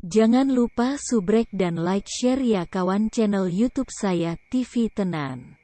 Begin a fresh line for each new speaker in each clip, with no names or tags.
Jangan lupa subrek dan like share ya kawan channel YouTube saya TV Tenan.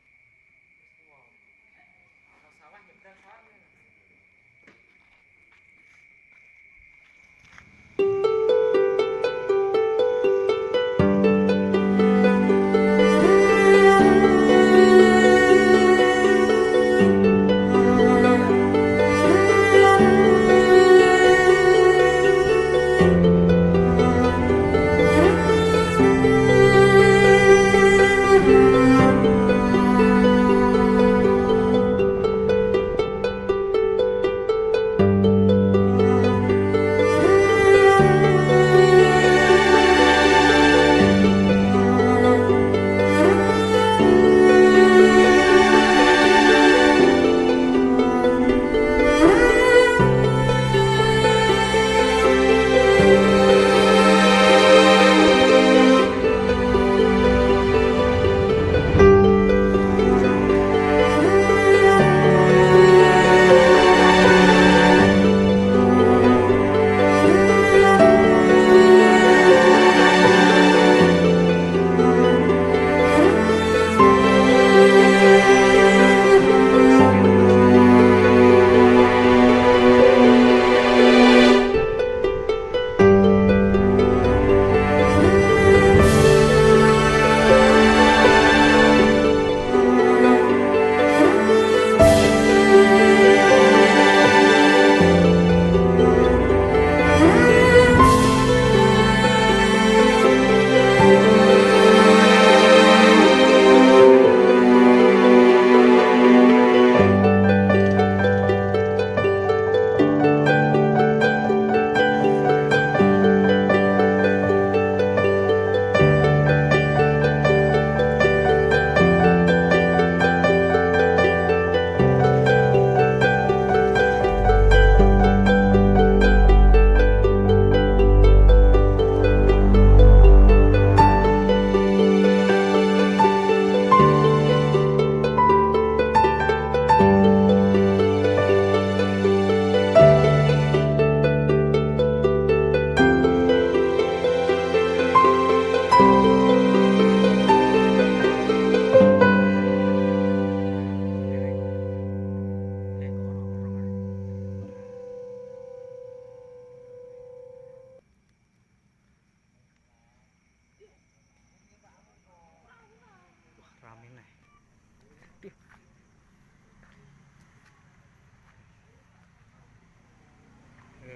Rame nih.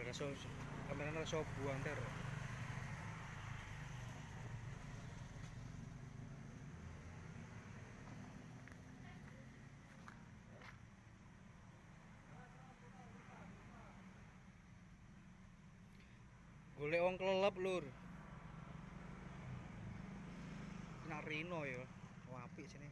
Rasa kamera rasa buang ter. Golek wong kelelep lur. Nak rino ya. Apik sini.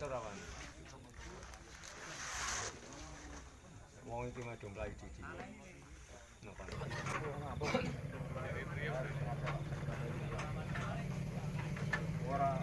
rawan. Wong iki mah domplai didi. Napa? Ora.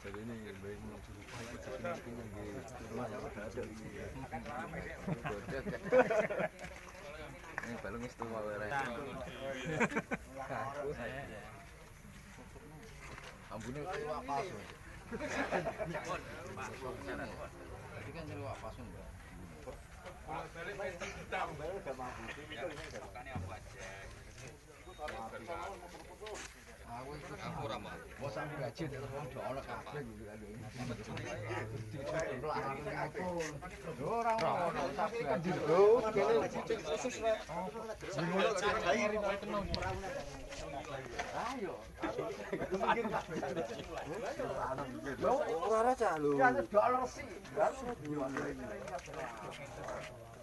Jadi ini baik ini balung itu mau ambune kayak pas. Tadi kan jadi pas enggak. Aku itu ora mah. Bos sampe gaji nek wong do ana kabeh gitu kan. Ora ono tapi kan dilo kene cicing khusus rek. Ayo. Ora cah lho. Ya do resi.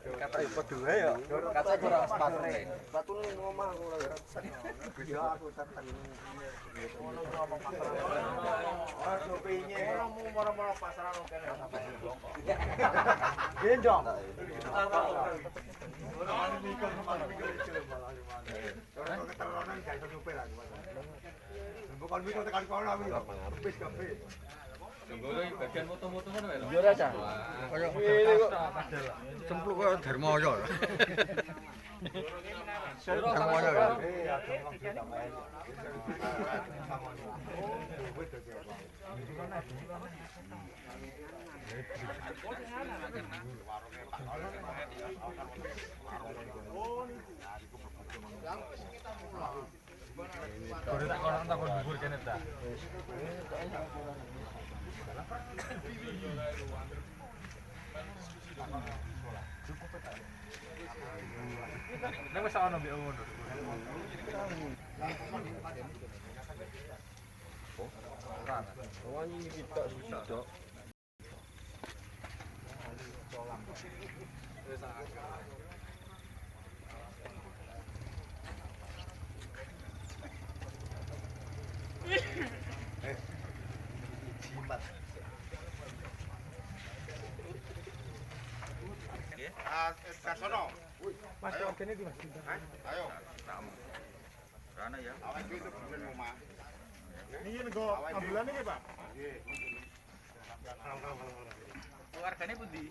Kata ibu dua ya. Kata kurang sepatu. Sepatu ning omah aku ora. Ya aku tekan ini. Ono apa pasar. Ora sopinye. Ora mau moro-moro pasaran kene. Gendong. Ora ana mikir itu malah gimana. Ora keteronan gak iso nyupir aku. Bukan mikir tekan kono aku ya. Wis kabeh. Nggone bagian foto-foto ngono ya. Yo ora cah. Kaya cempluk kaya Darmoyo. Darmoyo ya. Iya, tak kono tak bubur kene ta. Nek wis ana mbek ngono. Oh, ini kita susah. Jimat. Kasono. Mas organe di Mas. Ayo. Rana ya. Awak itu bulan rumah. Niki nego ambulan iki, Pak. Nggih. Keluargane pundi?